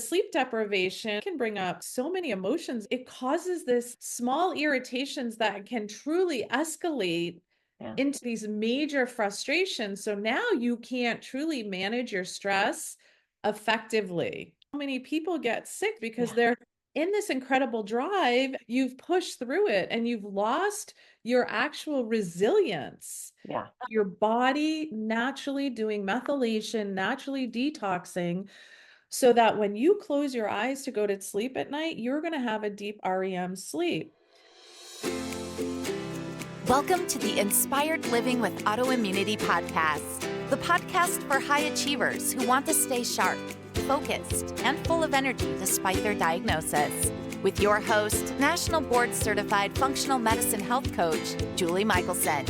Sleep deprivation can bring up so many emotions. It causes this small irritations that can truly escalate Yeah. into these major frustrations. So now you can't truly manage your stress effectively. So many people get sick because Yeah. they're in this incredible drive. You've pushed through it and you've lost your actual resilience. Yeah. Your body naturally doing methylation, naturally detoxing, so that when you close your eyes to go to sleep at night, you're going to have a deep REM sleep. Welcome to the Inspired Living with Autoimmunity podcast, the podcast for high achievers who want to stay sharp, focused, and full of energy despite their diagnosis. With your host, National Board Certified Functional Medicine Health Coach, Julie Michelson,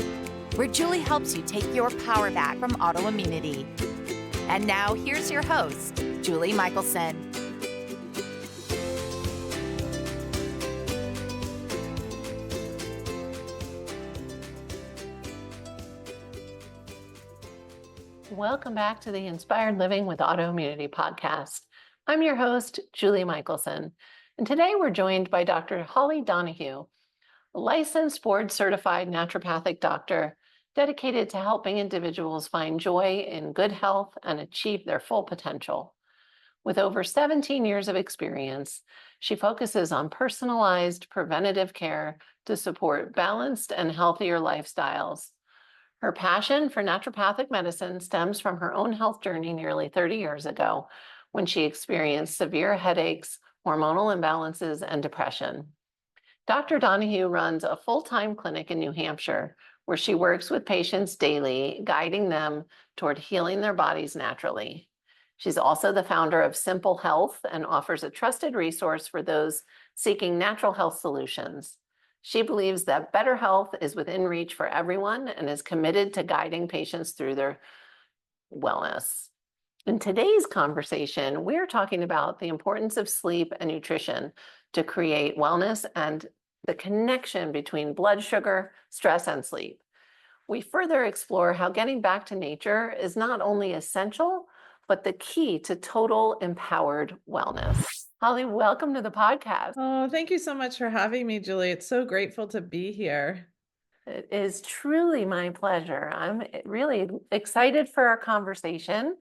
where Julie helps you take your power back from autoimmunity. And now here's your host, Julie Michelson. Welcome back to the Inspired Living with Autoimmunity podcast. I'm your host, Julie Michelson, and today we're joined by Dr. Holly Donahue, a licensed board-certified naturopathic doctor dedicated to helping individuals find joy in good health and achieve their full potential. With over 17 years of experience, she focuses on personalized preventative care to support balanced and healthier lifestyles. Her passion for naturopathic medicine stems from her own health journey nearly 30 years ago when she experienced severe headaches, hormonal imbalances, and depression. Dr. Donahue runs a full-time clinic in New Hampshire where she works with patients daily, guiding them toward healing their bodies naturally. She's also the founder of Simple Health and offers a trusted resource for those seeking natural health solutions. She believes that better health is within reach for everyone and is committed to guiding patients through their wellness. In today's conversation, we're talking about the importance of sleep and nutrition to create wellness and the connection between blood sugar, stress, and sleep. We further explore how getting back to nature is not only essential, but the key to total empowered wellness. Holly, welcome to the podcast. Oh, thank you so much for having me, Julie. It's so grateful to be here. It is truly my pleasure. I'm really excited for our conversation.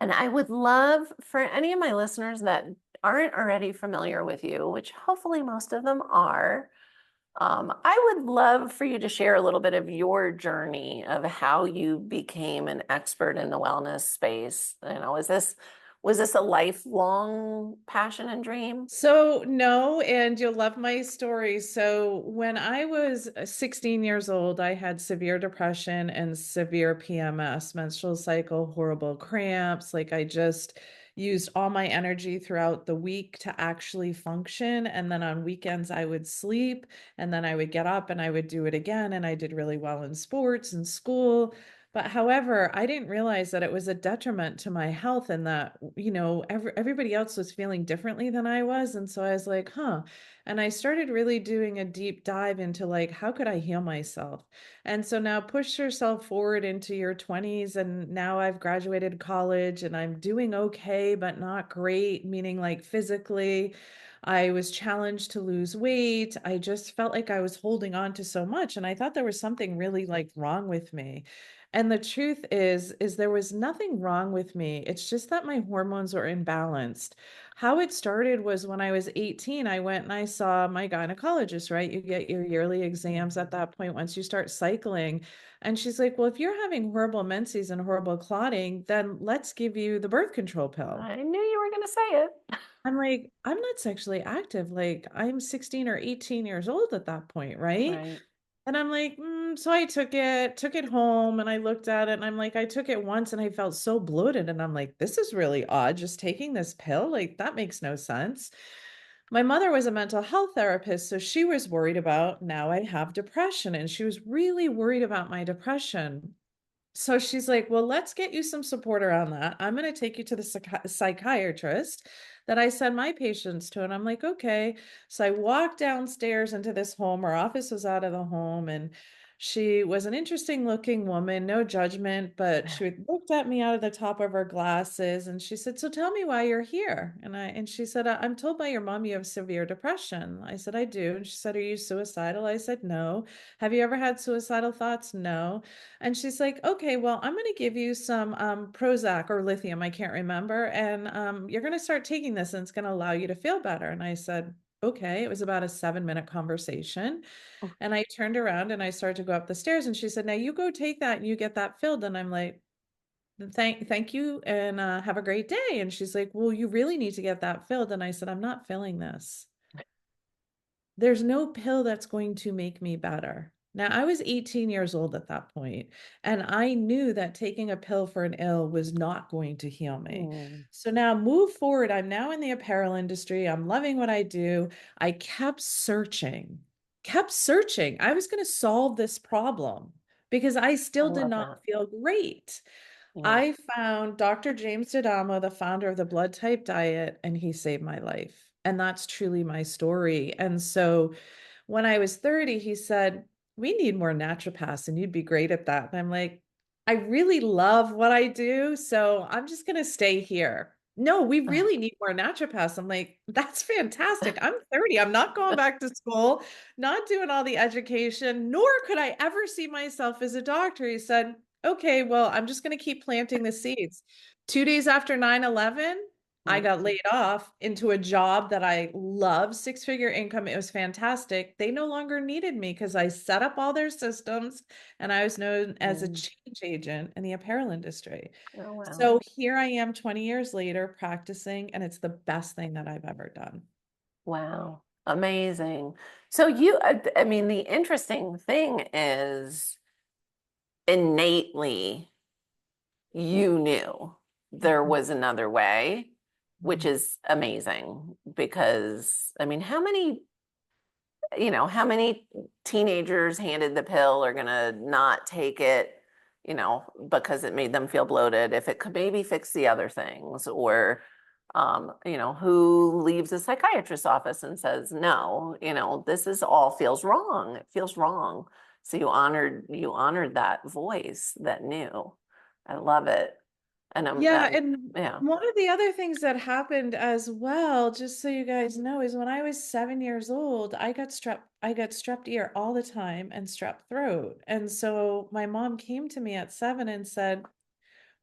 And I would love for any of my listeners that aren't already familiar with you, which hopefully most of them are, I would love for you to share a little bit of your journey of how you became an expert in the wellness space. Was this a lifelong passion and dream? So, no, and you'll love my story. So, when I was 16 years old, I had severe depression and severe PMS, menstrual cycle, horrible cramps. Like, I just used all my energy throughout the week to actually function. And then on weekends, I would sleep and then I would get up and I would do it again. And I did really well in sports and school. But however, I didn't realize that it was a detriment to my health and that, everybody else was feeling differently than I was. And so I was like, huh. And I started really doing a deep dive into like, how could I heal myself? And so now push yourself forward into your 20s. And now I've graduated college and I'm doing okay, but not great, meaning like physically. I was challenged to lose weight. I just felt like I was holding on to so much. And I thought there was something really like wrong with me. And the truth is there was nothing wrong with me. It's just that my hormones were imbalanced. How it started was when I was 18, I went and I saw my gynecologist, right? You get your yearly exams at that point once you start cycling. And she's like, well, if you're having horrible menses and horrible clotting, then let's give you the birth control pill. I knew you were going to say it. I'm like, I'm not sexually active. Like, I'm 16 or 18 years old at that point, right? Right. And I'm like, so I took it home and I looked at it and I'm like, I took it once and I felt so bloated. And I'm like, this is really odd, just taking this pill. Like, that makes no sense. My mother was a mental health therapist, so she was worried about now I have depression and she was really worried about my depression. So she's like, well, let's get you some support around that. I'm going to take you to the psychiatrist that I send my patients to. And I'm like, okay. So I walked downstairs into this home. Our office was out of the home. And She was an interesting looking woman, no judgment, but she looked at me out of the top of her glasses and she said, "So tell me why you're here." And she said, "I'm told by your mom you have severe depression." I said, "I do." And she said, "Are you suicidal?" I said, "No." "Have you ever had suicidal thoughts?" "No." And she's like, "Okay, well, I'm going to give you some Prozac or lithium, I can't remember, and you're going to start taking this and it's going to allow you to feel better." And I said, "Okay." It was about a 7-minute conversation. And I turned around and I started to go up the stairs and she said, "Now you go take that and you get that filled." And I'm like, Thank you and have a great day." And she's like, "Well, you really need to get that filled." And I said, "I'm not filling this. There's no pill that's going to make me better." Now, I was 18 years old at that point, and I knew that taking a pill for an ill was not going to heal me. Mm, So now move forward. I'm now in the apparel industry. I'm loving what I do. I kept searching, kept searching. I was going to solve this problem because I I still did love not that. feel great. Yeah. I found Dr. James D'Adamo, the founder of the blood type diet, and he saved my life. And that's truly my story. And so when I was 30, he said, "We need more naturopaths and you'd be great at that." And I'm like, "I really love what I do, so I'm just going to stay here." "No, we really need more naturopaths." I'm like, "That's fantastic. I'm 30. I'm not going back to school, not doing all the education, nor could I ever see myself as a doctor." He said, "Okay, well, I'm just going to keep planting the seeds." 2 days after 9/11, I Mm, got laid off into a job that I love, six-figure income. It was fantastic. They no longer needed me because I set up all their systems and I was known as a mm. change agent in the apparel industry. Oh, wow. So here I am 20 years later practicing, and it's the best thing that I've ever done. Wow. Amazing. So I mean, the interesting thing is innately you knew there Mhm. was another way, which Mhm. is amazing because, I mean, how many teenagers handed the pill are gonna not take it, because it made them feel bloated, if it could maybe fix the other things, or who leaves a psychiatrist's office and says, no, this is all feels wrong. It feels wrong. So you honored that voice that knew. I love it. And Yeah, and yeah. one of the other things that happened as well, just so you guys know, is when I was 7 years old, I got strep ear all the time and strep throat. And so my mom came to me at 7 and said,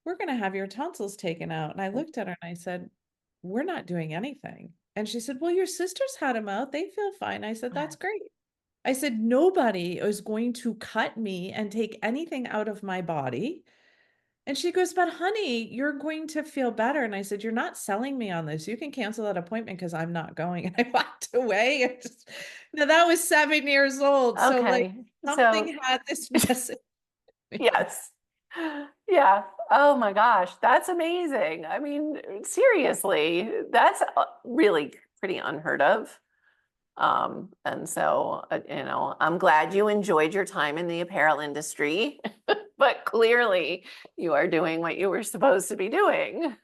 "We're going to have your tonsils taken out." And I looked at her and I said, "We're not doing anything." And she said, "Well, your sisters had them out. They feel fine." I said, "That's great." I said, "Nobody is going to cut me and take anything out of my body." And she goes, "But honey, you're going to feel better." And I said, "You're not selling me on this. You can cancel that appointment because I'm not going." And I walked away. Now that was 7 years old. So like Okay. So something had this message. yes. Yeah. Oh my gosh, that's amazing. I mean, seriously, that's really pretty unheard of. And so, I'm glad you enjoyed your time in the apparel industry, but clearly you are doing what you were supposed to be doing.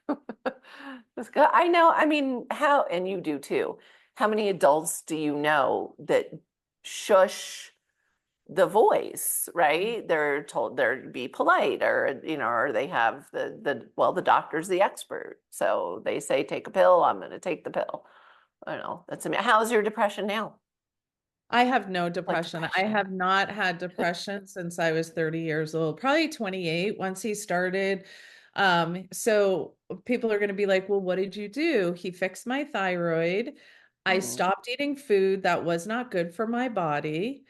That's good. I know, I mean, and you do too. How many adults do you know that shush the voice, right? They're told they're to be polite, or they have the doctor's the expert. So they say, take a pill, I'm going to take the pill. I don't know. That's amazing. How's your depression now? I have no Like depression. I depression. have not had depression since I was 30 years old, probably 28 once he started. So people are going to be like, "Well, what did you do?" He fixed my thyroid. I Mm. stopped eating food that was not good for my body.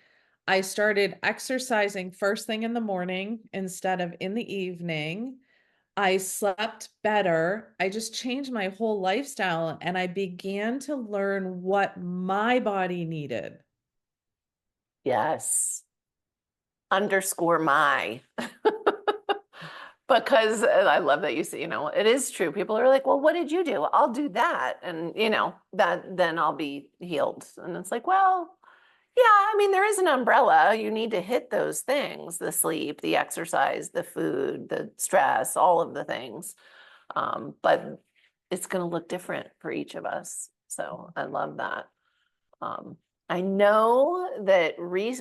I started exercising first thing in the morning instead of in the evening. I slept better. I just changed my whole lifestyle and I began to learn what my body needed. Yes. Underscore my. Because I love that you see, it is true. People are like, well, what did you do? I'll do that. And, that then I'll be healed. And it's like, well, yeah, I mean, there is an umbrella. You need to hit those things, the sleep, the exercise, the food, the stress, all of the things. But it's going to look different for each of us. So I love that. Um, I know that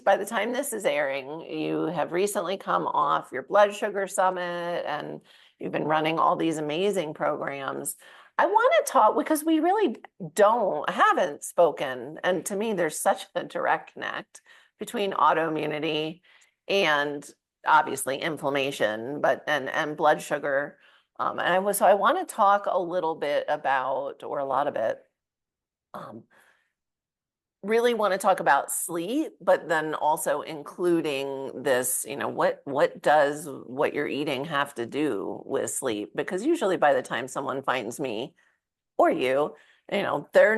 by the time this is airing, you have recently come off your blood sugar summit and you've been running all these amazing programs. I want to talk because we really haven't spoken. And to me, there's such a direct connect between autoimmunity and obviously inflammation, and blood sugar. So I want to talk a little bit about, or a lot of it, um, really want to talk about sleep, but then also including this, what does what you're eating have to do with sleep? Because usually by the time someone finds me or you, they're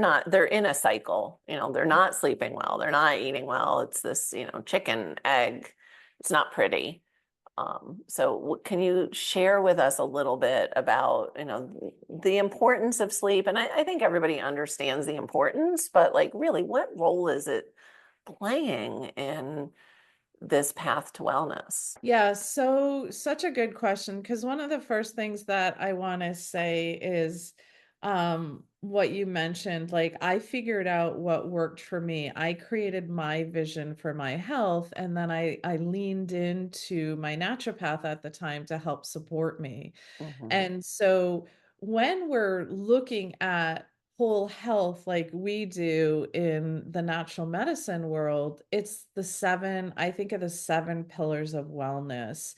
in a cycle, they're not sleeping well, they're not eating well. It's this, chicken, egg. It's not pretty. So can you share with us a little bit about, the importance of sleep? And I think everybody understands the importance, but like really, what role is it playing in this path to wellness? Yeah, so such a good question because one of the first things that I want to say is what you mentioned, like I figured out what worked for me. I created my vision for my health and then I leaned into my naturopath at the time to help support me. Mhm. And so when we're looking at whole health like we do in the natural medicine world, it's I think of the seven pillars of wellness.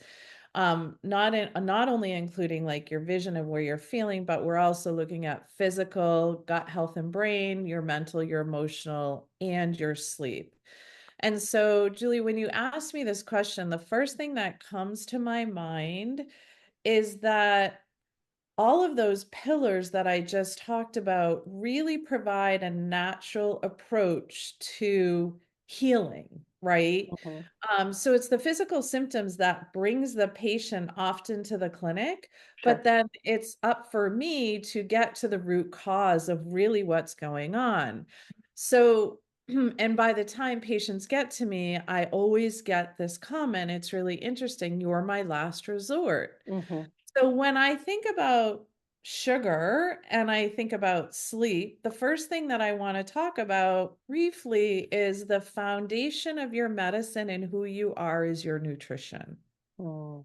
Not only including like your vision of where you're feeling, but we're also looking at physical, gut health and brain, your mental, your emotional, and your sleep. And so, Julie, when you asked me this question, the first thing that comes to my mind is that all of those pillars that I just talked about really provide a natural approach to healing, right? Mhm. So it's the physical symptoms that brings the patient often to the clinic, but Sure. then it's up for me to get to the root cause of really what's going on. So, and by the time patients get to me, I always get this comment. It's really interesting. You're my last resort. Mhm. So when I think about sugar and I think about sleep, the first thing that I want to talk about briefly is the foundation of your medicine and who you are is your nutrition. Mm.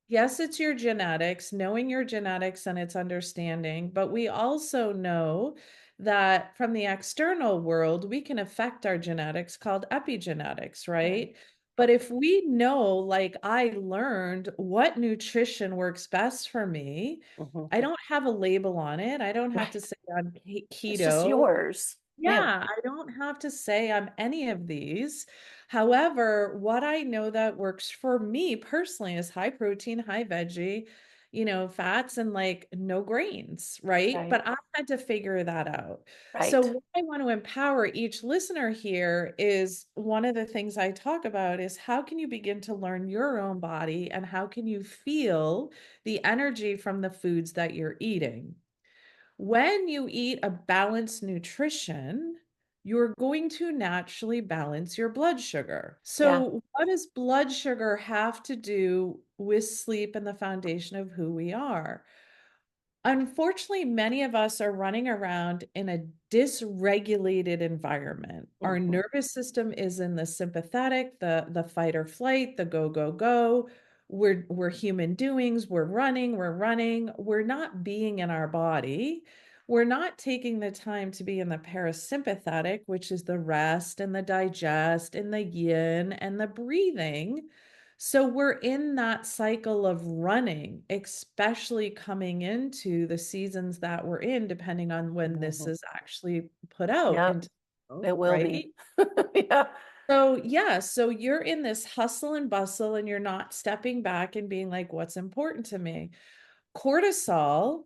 Yes, it's your genetics, knowing your genetics and its understanding, but we also know that from the external world, we can affect our genetics called epigenetics, Right. right? But if we know, like I learned what nutrition works best for me, I Mhm. don't have a label on it. I don't have to Right. say I'm It's just keto. yours. Yeah. Yeah, I don't have to say I'm any of these. However, what I know that works for me personally is high protein, high veggie, fats and like no grains, right? Right. But I had to figure that out. So, Right. what I want to empower each listener here is one of the things I talk about is how can you begin to learn your own body and how can you feel the energy from the foods that you're eating? When you eat a balanced nutrition, you're going to naturally balance your blood sugar. Yeah. So, what does blood sugar have to do with sleep and the foundation of who we are? Unfortunately, many of us are running around in a dysregulated environment. Our Mhm. nervous system is in the sympathetic, the fight or flight, the go, go, go. We're human doings, we're running, we're not being in our body. We're not taking the time to be in the parasympathetic, which is the rest and the digest and the yin and the breathing. So we're in that cycle of running, especially coming into the seasons that we're in, depending on when this Mhm. is actually put out Yep. into, It will be. right? Yeah. So, yeah, so you're in this hustle and bustle and you're not stepping back and being like, what's important to me? Cortisol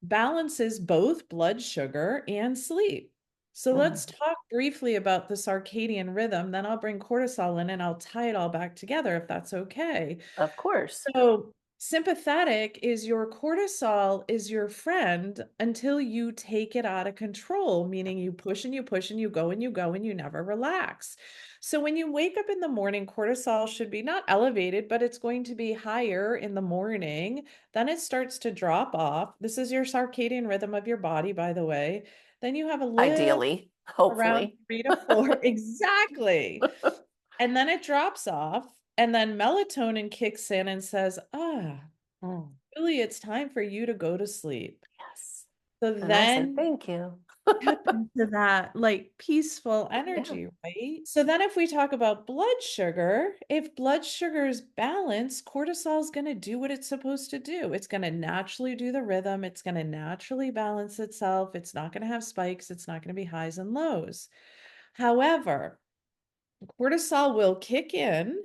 balances both blood sugar and sleep. So let's Mhm. talk briefly about the circadian rhythm. Then I'll bring cortisol in and I'll tie it all back together if that's okay. Of course. So Sympathetic is your cortisol is your friend until you take it out of control, meaning you push and you push and you go and you go and you never relax. So when you wake up in the morning, cortisol should be not elevated, but it's going to be higher in the morning. Then it starts to drop off. This is your circadian rhythm of your body, by the way. Then you have a little Ideally, around hopefully. 3 to 4. Exactly. And then it drops off, and then melatonin kicks in and says, Mm, really, it's time for you to go to sleep. yes. So And I said, then thank you. tap into that like peaceful Yeah. energy, right? So then if we talk about blood sugar, if blood sugar is balanced, cortisol is going to do what it's supposed to do. It's going to naturally do the rhythm. It's going to naturally balance itself. It's not going to have spikes. It's not going to be highs and lows. However, cortisol will kick in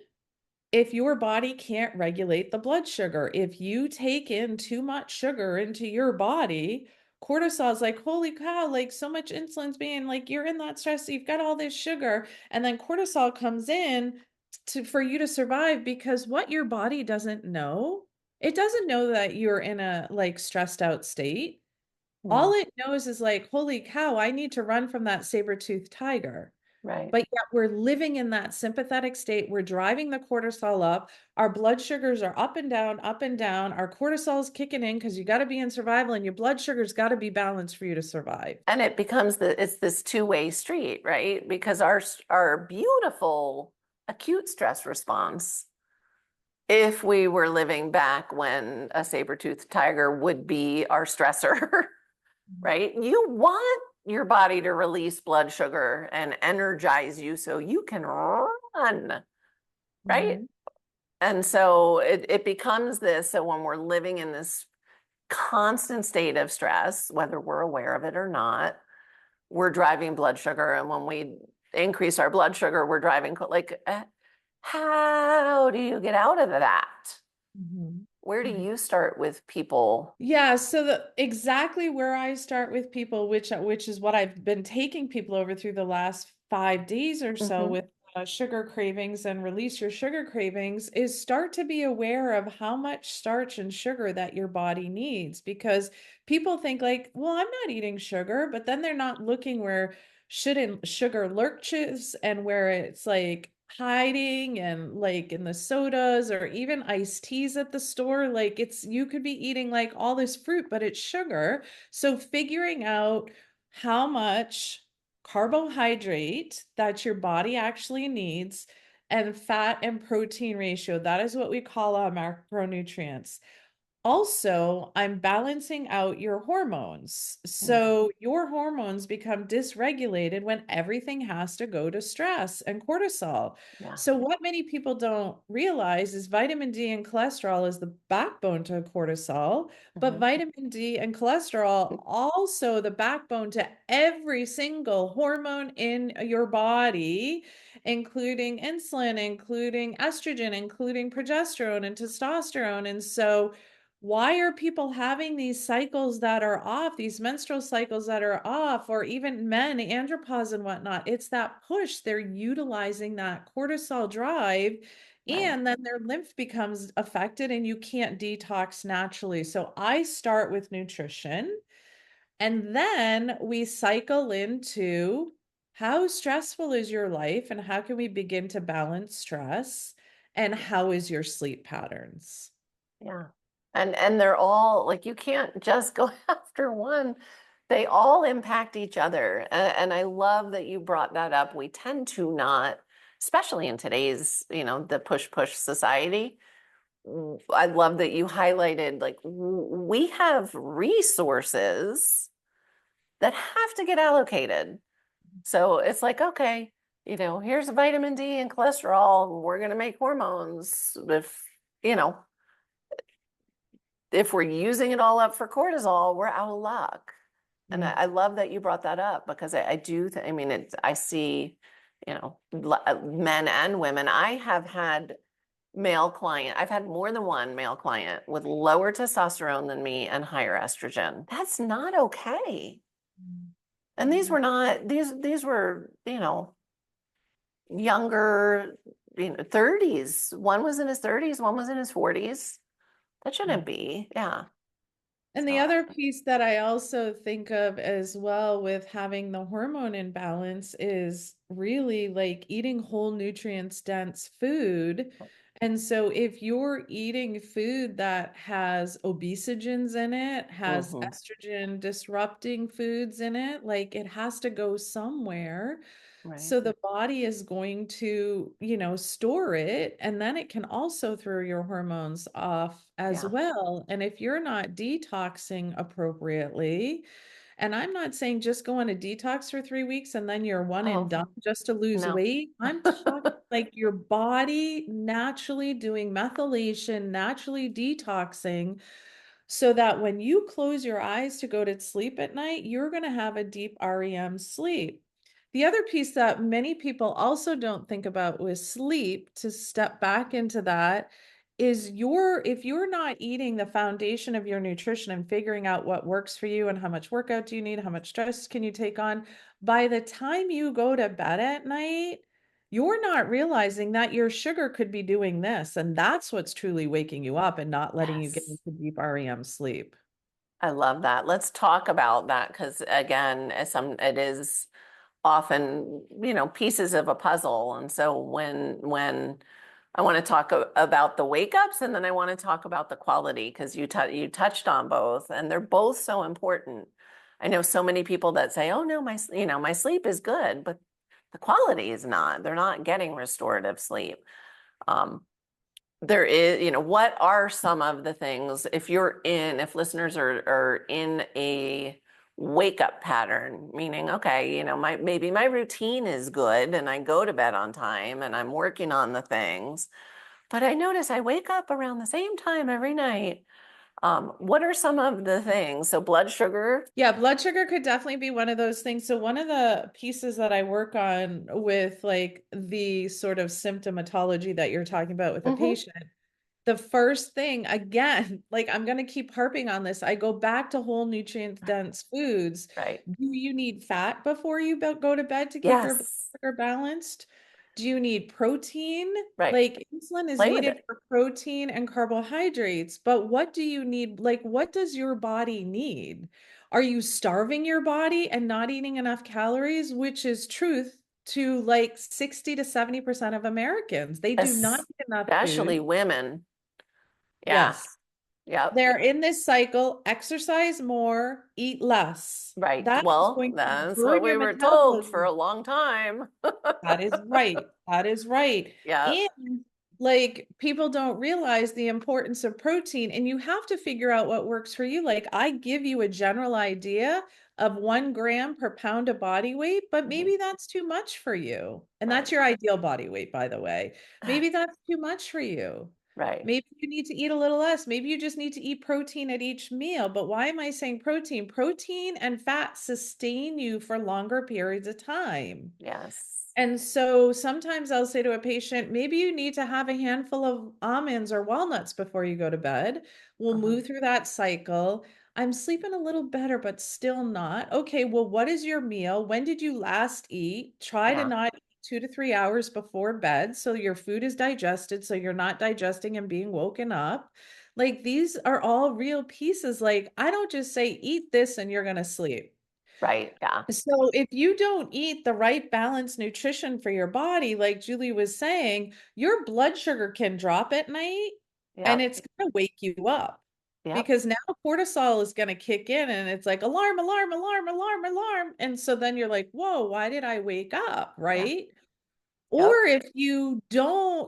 if your body can't regulate the blood sugar. If you take in too much sugar into your body, cortisol is like, holy cow, like so much insulin's being like, you're in that stress, you've got all this sugar. And then cortisol comes in for you to survive, because what your body doesn't know, it doesn't know that you're in a like stressed out state. All Mm, it knows is like, holy cow, I need to run from that saber-toothed tiger. right. But yet we're living in that sympathetic state. We're driving the cortisol up. Our blood sugars are up and down, up and down. Our cortisol is kicking in because you got to be in survival, and your blood sugar's got to be balanced for you to survive. And it becomes it's this two-way street, right? Because our beautiful acute stress response, if we were living back when a saber-toothed tiger would be our stressor, right? You want your body to release blood sugar and energize you so you can run, right? Mhm. And so it becomes this. So when we're living in this constant state of stress, whether we're aware of it or not, we're driving blood sugar. And when we increase our blood sugar, we're driving like, how do you get out of that? Mhm. Where do Right. you start with people? Yeah, so exactly where I start with people, which is what I've been taking people over through the last 5 days or so Mhm. with sugar cravings and release your sugar cravings, is start to be aware of how much starch and sugar that your body needs. Because people think like, well, I'm not eating sugar, but then they're not looking where shouldn't sugar lurches and where it's like hiding, and like in the sodas or even iced teas at the store. Like it's, you could be eating like all this fruit, but it's sugar. So figuring out how much carbohydrate that your body actually needs, and fat and protein ratio, that is what we call our macronutrients. Also, I'm balancing out your hormones. Mm, So your hormones become dysregulated when everything has to go to stress and cortisol. yeah. So what many people don't realize is vitamin D and cholesterol is the backbone to cortisol, but Mhm. vitamin D and cholesterol also the backbone to every single hormone in your body, including insulin, including estrogen, including progesterone and testosterone. And so why are people having these cycles that are off, these menstrual cycles that are off, or even men, andropause and whatnot? It's that push. They're utilizing that cortisol drive, Right. and then their lymph becomes affected and you can't detox naturally. So I start with nutrition, and then we cycle into how stressful is your life and how can we begin to balance stress, and how is your sleep patterns? Yeah. And they're all like, you can't just go after one. They all impact each other. And I love that you brought that up. We tend to not, especially in today's, the push society. I love that you highlighted like we have resources that have to get allocated. So it's like, okay, here's vitamin D and cholesterol. We're going to make hormones. You know, if we're using it all up for cortisol, we're out of luck. And Yeah. I love that you brought that up because I do, I mean, I see, men and women. I have had I've had more than one male client with lower testosterone than me and higher estrogen. That's not okay. And these Mhm. were not, these were, younger, 30s. One was in his 30s, one was in his 40s. That shouldn't be. Yeah. And So the other piece that I also think of as well with having the hormone imbalance is really like eating whole nutrients dense food. And so if you're eating food that has obesogens in it, has mhm, estrogen disrupting foods in it, like it has to go somewhere. right. So the body is going to, store it, and then it can also throw your hormones off as Yeah. well. And if you're not detoxing appropriately, and I'm not saying just go on a detox for 3 weeks and then you're one and done Oh, just to lose no. weight. I'm talking like your body naturally doing methylation, naturally detoxing so that when you close your eyes to go to sleep at night, you're going to have a deep REM sleep. The other piece that many people also don't think about with sleep, to step back into that, is if you're not eating the foundation of your nutrition and figuring out what works for you and how much workout do you need, how much stress can you take on, by the time you go to bed at night, you're not realizing that your sugar could be doing this. And that's what's truly waking you up and not letting you get Yes. into deep REM sleep. I love that. Let's talk about that because again, it is often, pieces of a puzzle. And so when I want to talk about the wake ups and then I want to talk about the quality because you touched on both and they're both so important. I know so many people that say, "Oh no, my sleep is good," but the quality is not. They're not getting restorative sleep. Um, there is, what are some of the things if listeners are in a wake up pattern, meaning, okay, maybe my routine is good and I go to bed on time and I'm working on the things, but I notice I wake up around the same time every night. What are some of the things? So blood sugar. Yeah, blood sugar could definitely be one of those things. So one of the pieces that I work on with like the sort of symptomatology that you're talking about with a Hmm. patient, the first thing, again, like I'm going to keep harping on this. I go back to whole nutrient dense foods. Right. Do you need fat before you go to bed to keep your blood Yes. sugar balanced? Do you need protein? Right. Like insulin is Play with needed it. for protein and carbohydrates, but what do you need? Like, what does your body need? Are you starving your body and not eating enough calories, which is truth to like 60 to 70% of Americans? They do not eat enough Especially food. women. Yeah. Yes. Yep. They're in this cycle, exercise more, eat less. Right. That is Well, going to that's what burn we your were told for metabolism. a long time. That is right. That is right. Yeah. And like people don't realize the importance of protein, and you have to figure out what works for you. Like I give you a general idea of 1 gram per pound of body weight, but Mhm. maybe that's too much for you. And that's Right. your ideal body weight, by the way. Maybe that's too much for you. Right. Maybe you need to eat a little less. Maybe you just need to eat protein at each meal. But why am I saying protein? Protein and fat sustain you for longer periods of time. Yes. And so sometimes I'll say to a patient, maybe you need to have a handful of almonds or walnuts before you go to bed. We'll Uh-huh. move through that cycle. I'm sleeping a little better, but still not. Okay, well, what is your meal? When did you last eat? Try to Yeah. not eat 2 to 3 hours before bed so your food is digested, so you're not digesting and being woken up. Like these are all real pieces. Like I don't just say, eat this and you're going to sleep. Right. Yeah. So if you don't eat the right balanced nutrition for your body, like Julie was saying, your blood sugar can drop at night and Yep. it's going to wake you up Yep. because now cortisol is going to kick in and it's like alarm, alarm, alarm, alarm, alarm. And so then you're like, whoa, why did I wake up? Yeah. Right. Or Yep.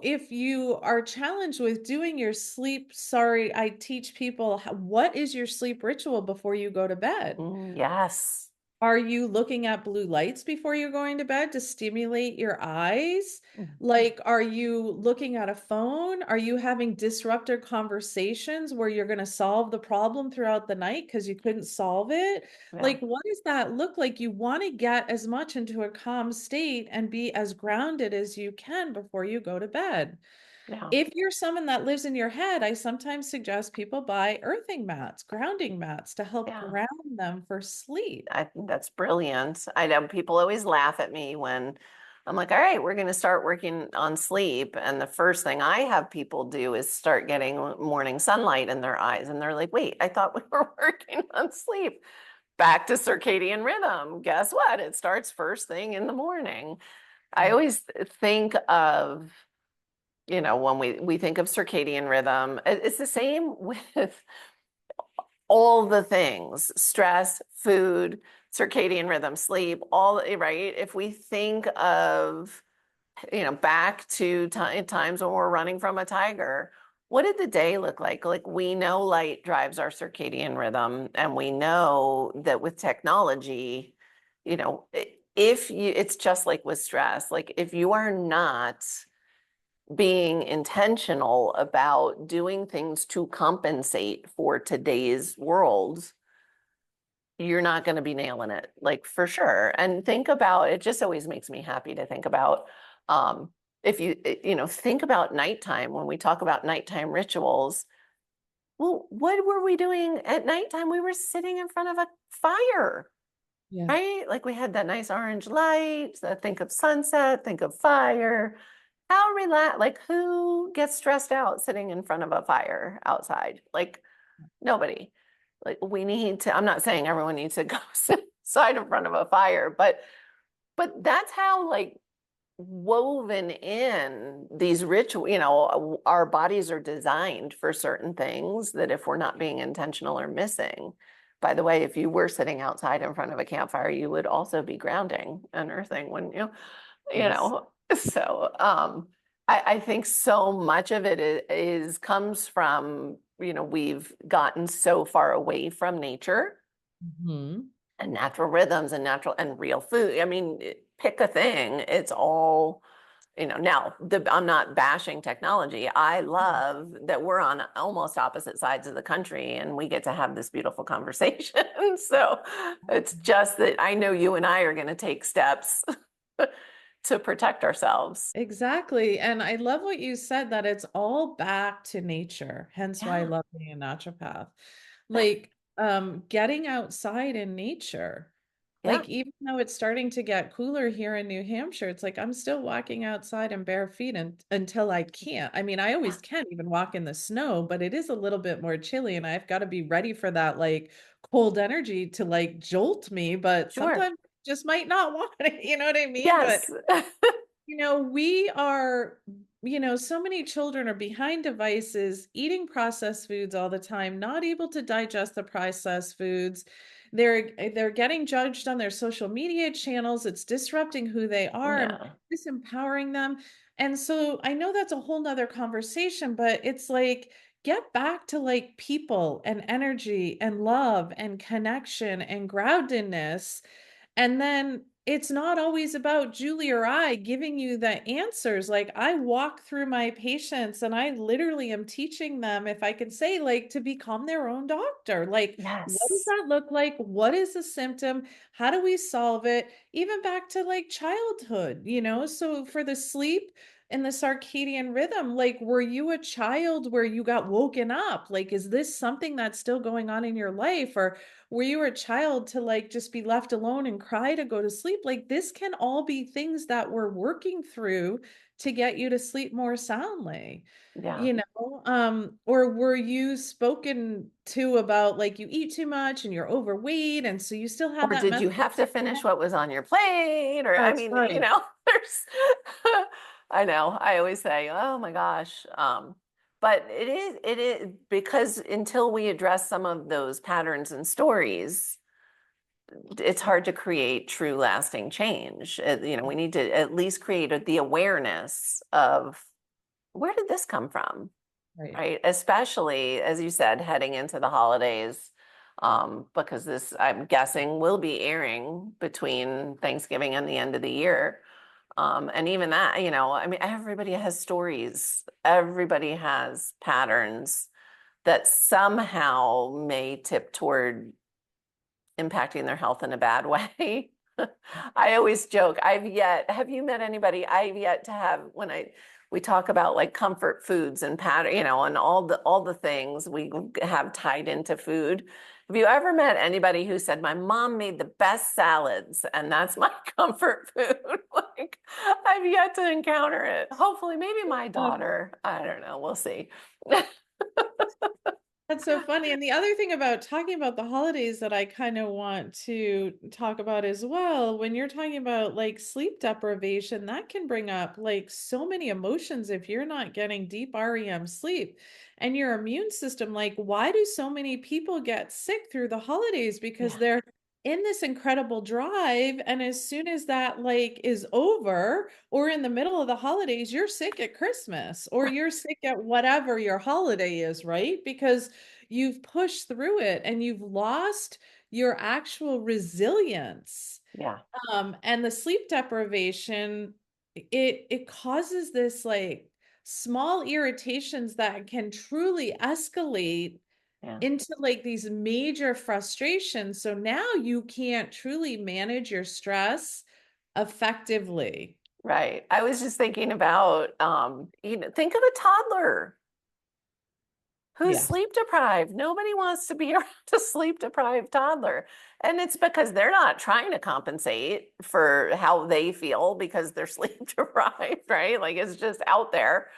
if you are challenged with doing your sleep, sorry, I teach people what is your sleep ritual before you go to bed? Yes. Are you looking at blue lights before you're going to bed to stimulate your eyes? Mm. Like, are you looking at a phone? Are you having disruptive conversations where you're going to solve the problem throughout the night because you couldn't solve it? Yeah. Like, what does that look like? You want to get as much into a calm state and be as grounded as you can before you go to bed. Yeah. If you're someone that lives in your head, I sometimes suggest people buy earthing mats, grounding mats to help Yeah. ground them for sleep. I think that's brilliant. I know people always laugh at me when I'm like, all right, we're going to start working on sleep. And the first thing I have people do is start getting morning sunlight in their eyes. And they're like, wait, I thought we were working on sleep. Back to circadian rhythm. Guess what? It starts first thing in the morning. I Yeah. always think of, when we think of circadian rhythm, it's the same with all the things: stress, food, circadian rhythm, sleep, all right. If we think of, back to times when we're running from a tiger, what did the day look like? Like, we know light drives our circadian rhythm, and we know that with technology, if you, it's just like with stress, like if you are not being intentional about doing things to compensate for today's world, you're not going to be nailing it, like, for sure. And think about it, just always makes me happy to think about, um, if you, think about nighttime. When we talk about nighttime rituals, well, what were we doing at nighttime? We were sitting in front of a fire, Yeah. right? Like, we had that nice orange light. Think of sunset, think of fire. How relax, like, who gets stressed out sitting in front of a fire outside? Like, nobody. Like, we need to, I'm not saying everyone needs to go sit outside in front of a fire, but that's how, like, woven in these ritual, our bodies are designed for certain things that if we're not being intentional or missing. By the way, if you were sitting outside in front of a campfire, you would also be grounding and earthing, wouldn't you? You Yes. know, so I think so much of it comes from, we've gotten so far away from nature Hmm. and natural rhythms and natural and real food. I mean, pick a thing, it's all, now I'm not bashing technology. I love that we're on almost opposite sides of the country and we get to have this beautiful conversation. So it's just that I know you and I are going to take steps to protect ourselves. Exactly. And I love what you said that it's all back to nature, hence why I Yeah. love being a naturopath. Like getting outside in nature. Yeah. Like even though it's starting to get cooler here in New Hampshire, it's like I'm still walking outside in bare feet until I can't. I mean, I Yeah. always can even walk in the snow, but it is a little bit more chilly and I've got to be ready for that like cold energy to like jolt me, but Sure. sometimes just might not want it, you know what I mean? But Yes. we are, so many children are behind devices, eating processed foods all the time, not able to digest the processed foods. They're getting judged on their social media channels. It's disrupting who they are and Yeah. disempowering them. And so I know that's a whole nother conversation, but it's like get back to like people and energy and love and connection and groundedness, and then it's not always about Julie or I giving you the answers. Like I walk through my patients and I literally am teaching them, if I can say, like to become their own doctor. Like, what does Yes. that look like? What is the symptom? How do we solve it? Even back to like childhood, So for the sleep and the circadian rhythm, like were you a child where you got woken up? Like, is this something that's still going on in your life? Or where you were a child to like just be left alone and cry to go to sleep, like this can all be things that we're working through to get you to sleep more soundly, Yeah. or were you spoken to about like you eat too much and you're overweight and so you still have Or that did you message? have to finish what was on your plate? Or, I That's mean, right. there's, I know, I always say, oh my gosh. But it is because until we address some of those patterns and stories, it's hard to create true lasting change. We need to at least create the awareness of where did this come from, Right. right? Especially, as you said, heading into the holidays, because this, I'm guessing, will be airing between Thanksgiving and the end of the year. And even that, I mean, everybody has stories, everybody has patterns that somehow may tip toward impacting their health in a bad way. I always joke, have you met anybody? I've yet to have, we talk about like comfort foods and pattern, and all the things we have tied into food. Have you ever met anybody who said, my mom made the best salads and that's my comfort food? like, I've yet to encounter it. Hopefully, maybe my daughter. I don't know. We'll see. That's so funny. And the other thing about talking about the holidays that I kind of want to talk about as well, when you're talking about like sleep deprivation, that can bring up like so many emotions if you're not getting deep REM sleep and your immune system. Like, why do so many people get sick through the holidays? Because Yeah. they're in this incredible drive, and as soon as that like is over or in the middle of the holidays, you're sick at Christmas or you're sick at whatever your holiday is, right? Because you've pushed through it and you've lost your actual resilience. Yeah. And the sleep deprivation, it causes this like small irritations that can truly escalate Yeah. into like these major frustrations. So now you can't truly manage your stress effectively. Right. I was just thinking about, think of a toddler who's Yeah. sleep deprived. Nobody wants to be around a sleep deprived toddler. And it's because they're not trying to compensate for how they feel because they're sleep deprived, right? Like it's just out there.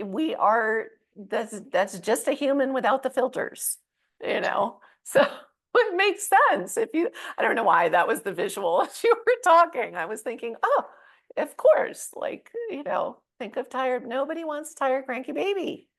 We are, that's just a human without the filters, you know? So it makes sense if you, I don't know why that was the visual as you were talking. I was thinking, oh, of course, like, think of tired, nobody wants tired, cranky baby.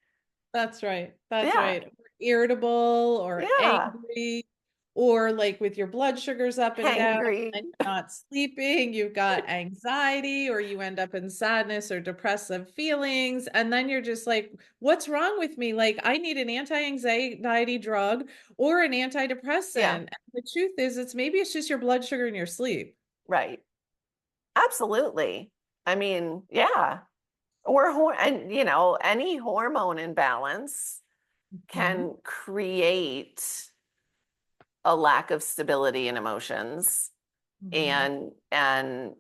That's right. That's Yeah. right. Irritable or Yeah. angry, or like with your blood sugars up and down Hangry. and you're not sleeping, you've got anxiety, or you end up in sadness or depressive feelings. And then you're just like, what's wrong with me? Like, I need an anti-anxiety drug or an antidepressant. Yeah. And the truth is, it's just your blood sugar in your sleep. Right. Absolutely. I mean, yeah. And any hormone imbalance Mhm. can create a lack of stability in emotions. Mhm. And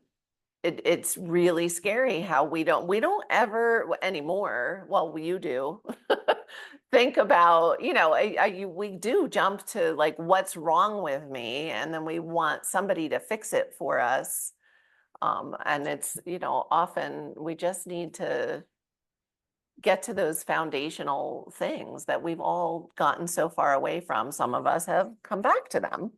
it's really scary how we don't ever anymore, well, you do, think about, we do jump to like, what's wrong with me? And then we want somebody to fix it for us. And it's, often we just need to get to those foundational things that we've all gotten so far away from. Some of us have come back to them.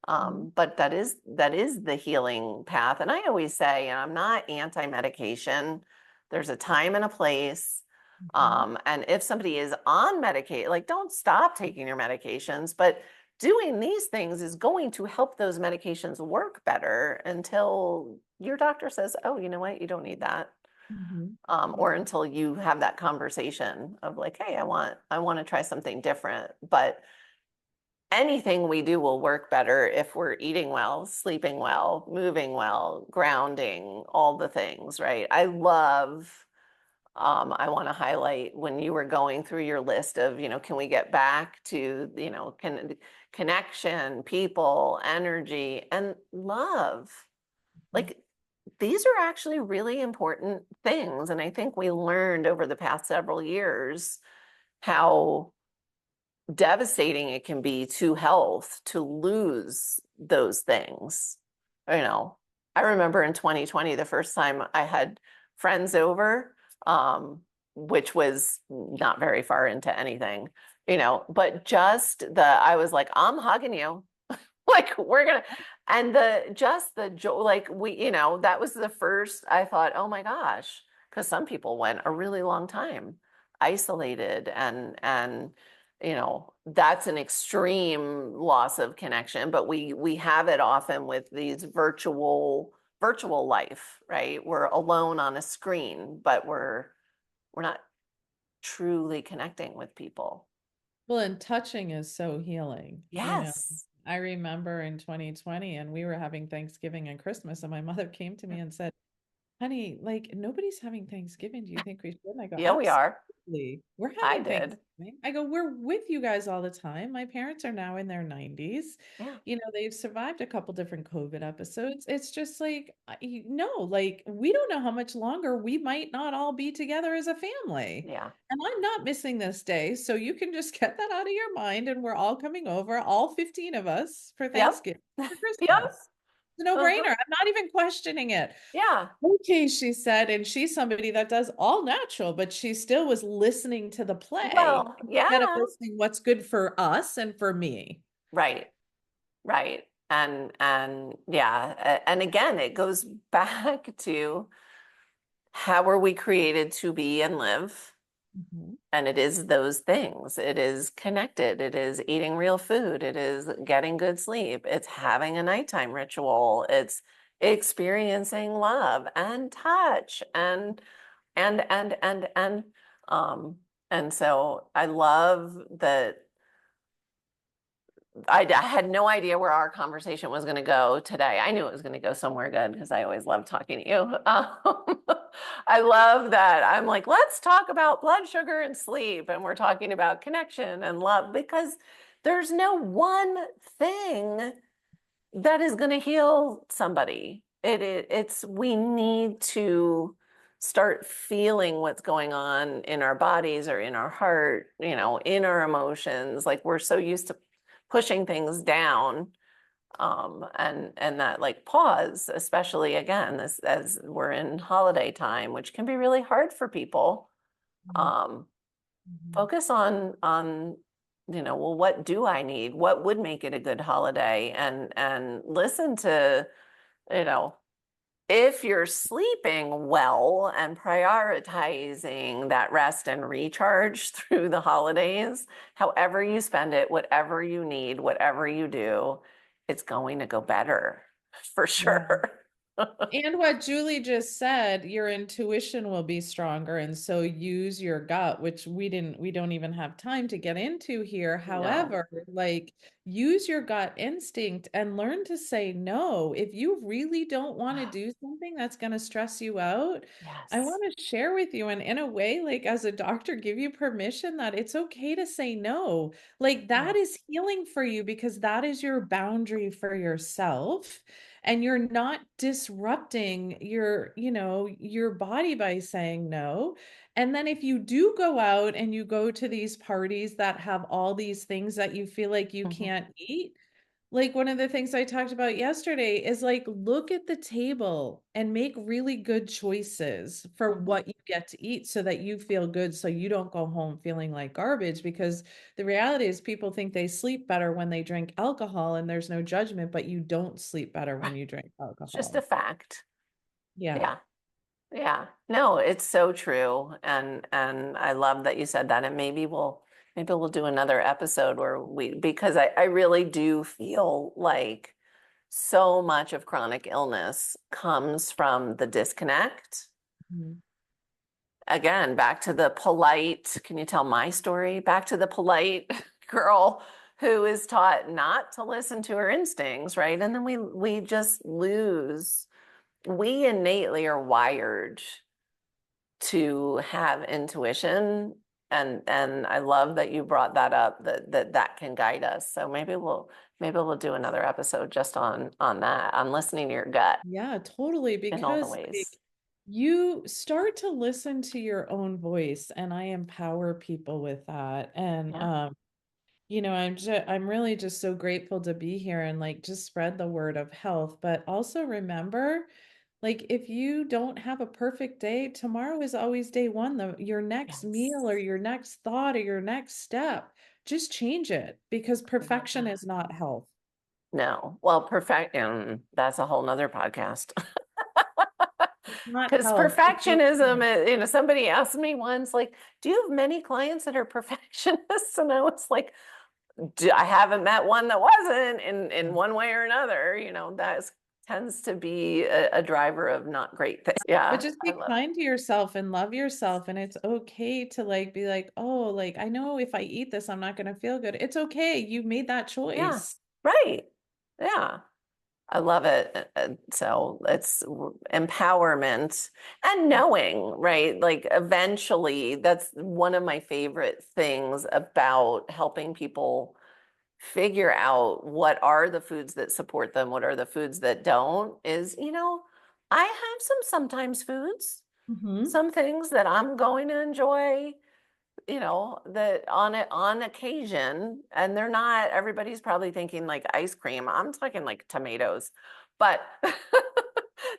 Mhm. But that is the healing path. And I always say, and I'm not anti-medication. There's a time and a place. Mhm. And if somebody is on medication, like don't stop taking your medications, but doing these things is going to help those medications work better until your doctor says, oh, you know what, you don't need that. Mhm. Or until you have that conversation of like, hey, I want to try something different. But anything we do will work better if we're eating well, sleeping well, moving well, grounding, all the things, right? I want to highlight when you were going through your list of, can we get back to, connection, people, energy, and love? Like these are actually really important things. And I think we learned over the past several years how devastating it can be to health to lose those things. You know, I remember in 2020, the first time I had friends over, which was not very far into anything, but I was like, I'm hugging you. Like we're gonna, and the joy, like that was the first I thought, oh my gosh, because some people went a really long time isolated and that's an extreme loss of connection, but we have it often with these virtual life, right? We're alone on a screen, but we're not truly connecting with people. Well, and touching is so healing. Yes. I remember in 2020, and we were having Thanksgiving and Christmas, and my mother came to me and said, honey, like nobody's having Thanksgiving. Do you think we should? And I go, Yeah, we are. absolutely. We're I having did. Thanksgiving. I go, we're with you guys all the time. My parents are now in their 90s. Yeah. They've survived a couple different COVID episodes. It's just like, no, like we don't know how much longer we might not all be together as a family. Yeah. And I'm not missing this day. So you can just get that out of your mind. And we're all coming over, all 15 of us, for Yep. Thanksgiving, for Yep. Christmas. a no-brainer. Uh-huh. I'm not even questioning it. Yeah. Okay, she said, and she's somebody that does all natural, but she still was listening to the play Well, instead of yeah. listening what's good for us and for me. Right. Right. And yeah, and again, it goes back to how are we created to be and live? Mhm. And it is those things. It is connected. It is eating real food. It is getting good sleep. It's having a nighttime ritual. It's experiencing love and touch and um and so I love that I had no idea where our conversation was going to go today. I knew it was going to go somewhere good because I always love talking to you. I love that. I'm like, let's talk about blood sugar and sleep. And we're talking about connection and love because there's no one thing that is going to heal somebody. It's we need to start feeling what's going on in our bodies or in our heart, in our emotions. Like we're so used to pushing things down, and that like pause, especially again this as we're in holiday time, which can be really hard for people. um Mhm. Focus on well, what do I need, what would make it a good holiday, and listen to, you know if you're sleeping well and prioritizing that rest and recharge through the holidays, however you spend it, whatever you need, whatever you do, it's going to go better for Yeah. sure. And what Julie just said, your intuition will be stronger. And so use your gut, which we don't even have time to get into here. No. However, like use your gut instinct and learn to say no. If you really don't want to do something that's going to stress you out, I Yes. want to share with you and in a way, like as a doctor, give you permission that it's okay to say no. Like Yeah. that is healing for you because that is your boundary for yourself and you're not disrupting your body by saying no. And then if you do go out and you go to these parties that have all these things that you feel like you Mhm. can't eat, like one of the things I talked about yesterday is like look at the table and make really good choices for Mhm. what you get to eat so that you feel good so you don't go home feeling like garbage because the reality is people think they sleep better when they drink alcohol and there's no judgment, but you don't sleep better when Right. you drink It's just a alcohol. fact. Yeah. Yeah. Yeah. No, it's so true. And I love that you said that. And maybe we'll do another episode where because I really do feel like so much of chronic illness comes from the disconnect. Mhm. Again, back to the polite, can you tell my story? Back to the polite girl who is taught not to listen to her instincts, right? And then we just lose. We innately are wired to have intuition, and I love that you brought that up, that can guide us. So maybe we'll do another episode just on that, on listening to your gut Yeah, totally. in all the Because like ways. you start to listen to your own voice, and I empower people with that. And Yeah. I'm really just so grateful to be here and like just spread the word of health. But also remember, like if you don't have a perfect day, tomorrow is always day one. Your next Yes. meal or your next thought or your next step, just change it because I love perfection that. is not health. No. Well, that's a whole nother podcast. It's not Because health. It's perfectionism, okay. somebody asked me once, like, do you have many clients that are perfectionists? And I was like, I haven't met one that wasn't in one way or another. That tends to be a driver of not great things. But Yeah, just I be love. kind to yourself and love yourself. And it's okay to like be like, oh, like I know if I eat this, I'm not going to feel good. It's okay. You made that Yeah, choice. right. Yeah, I love it. So it's empowerment and knowing, right? Like eventually, that's one of my favorite things about helping people figure out what are the foods that support them, what are the foods that don't, is, I have sometimes foods, Hmm. some things that I'm going to enjoy, that on occasion, and they're not, everybody's probably thinking like ice cream. I'm talking like tomatoes, but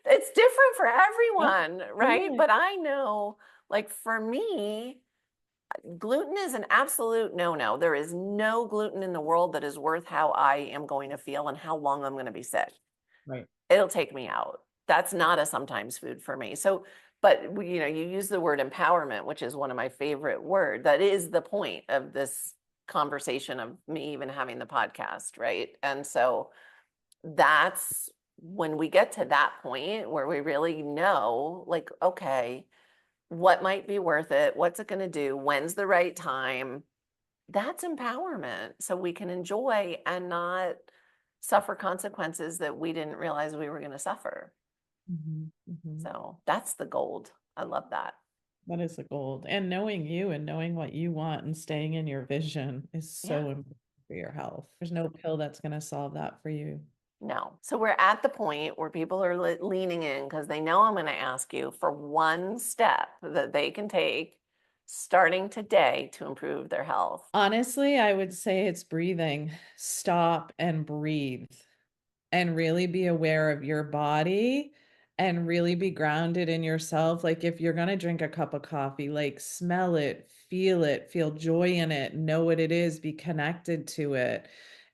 it's different for everyone, right? Yeah. But I know, like for me, gluten is an absolute no-no. There is no gluten in the world that is worth how I am going to feel and how long I'm going to be sick. Right. It'll take me out. That's not a sometimes food for me. So, but you use the word empowerment, which is one of my favorite words. That is the point of this conversation of me even having the podcast, right? And so that's when we get to that point where we really know, like, okay, what might be worth it? What's it going to do? When's the right time? That's empowerment. So we can enjoy and not suffer consequences that we didn't realize we were going to suffer. So that's the gold. I love that. That is the gold. And knowing you and knowing what you want and staying in your vision is so important for your health. There's no pill that's going to solve that for you. No. So we're at the point where people are leaning in because they know I'm going to ask you for one step that they can take starting today to improve their health. Honestly, I would say it's breathing. Stop and breathe and really be aware of your body and really be grounded in yourself. Like if you're going to drink a cup of coffee, like smell it, feel joy in it, know what it is, be connected to it,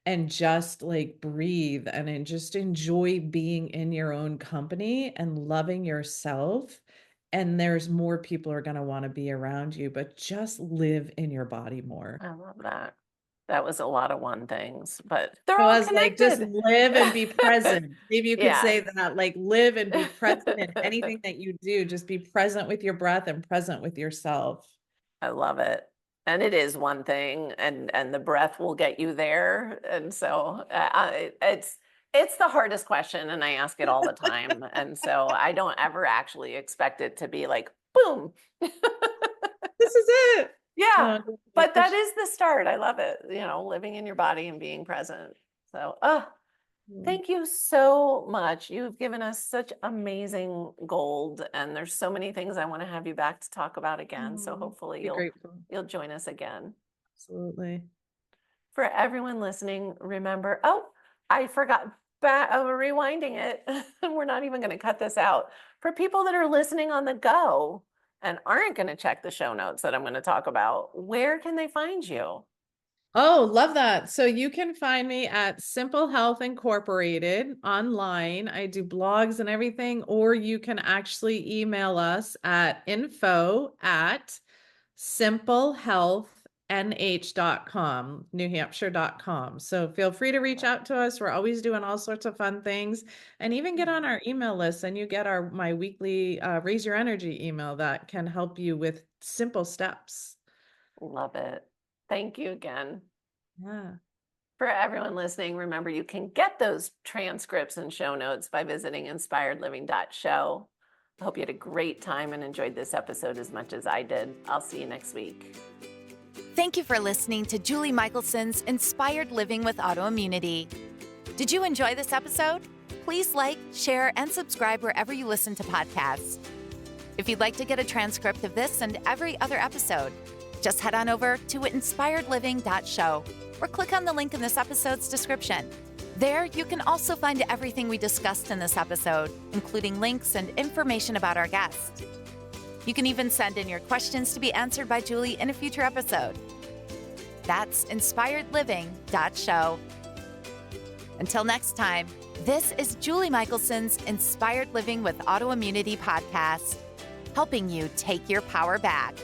and just like breathe and just enjoy being in your own company and loving yourself. And there's more people are going to want to be around you, but just live in your body more. I love that. That was a lot of one things, but they're It all was like just connected. live and be present. Maybe you could Yeah. say that, like live and be present in anything that you do. Just be present with your breath and present with yourself. I love it. And it is one thing, and the breath will get you there. And so it's the hardest question, and I ask it all the time. And so I don't ever actually expect it to be like, boom. This is it. Yeah, No, but that is the start. I love it, living in your body and being present. So, thank you so much. You've given us such amazing gold, and there's so many things I want to have you back to talk about again. So hopefully be grateful. you'll join us again. Absolutely. For everyone listening, remember, I forgot, rewinding it. We're not even going to cut this out. For people that are listening on the go and aren't going to check the show notes that I'm going to talk about, where can they find you? Oh, love that. So you can find me at Simple Health Incorporated online. I do blogs and everything, or you can actually email us at info@simplehealthnh.com, newhampshire.com. So feel free to reach out to us. We're always doing all sorts of fun things, and even get on our email list, and you get my weekly Raise Your Energy email that can help you with simple steps. Love it. Thank you again. Yeah. For everyone listening, remember you can get those transcripts and show notes by visiting inspiredliving.show. I hope you had a great time and enjoyed this episode as much as I did. I'll see you next week. Thank you for listening to Julie Michelson's Inspired Living with Autoimmunity. Did you enjoy this episode? Please like, share, and subscribe wherever you listen to podcasts. If you'd like to get a transcript of this and every other episode, just head on over to inspiredliving.show or click on the link in this episode's description. There, you can also find everything we discussed in this episode, including links and information about our guest. You can even send in your questions to be answered by Julie in a future episode. That's inspiredliving.show. Until next time, this is Julie Michelson's Inspired Living with Autoimmunity podcast, helping you take your power back.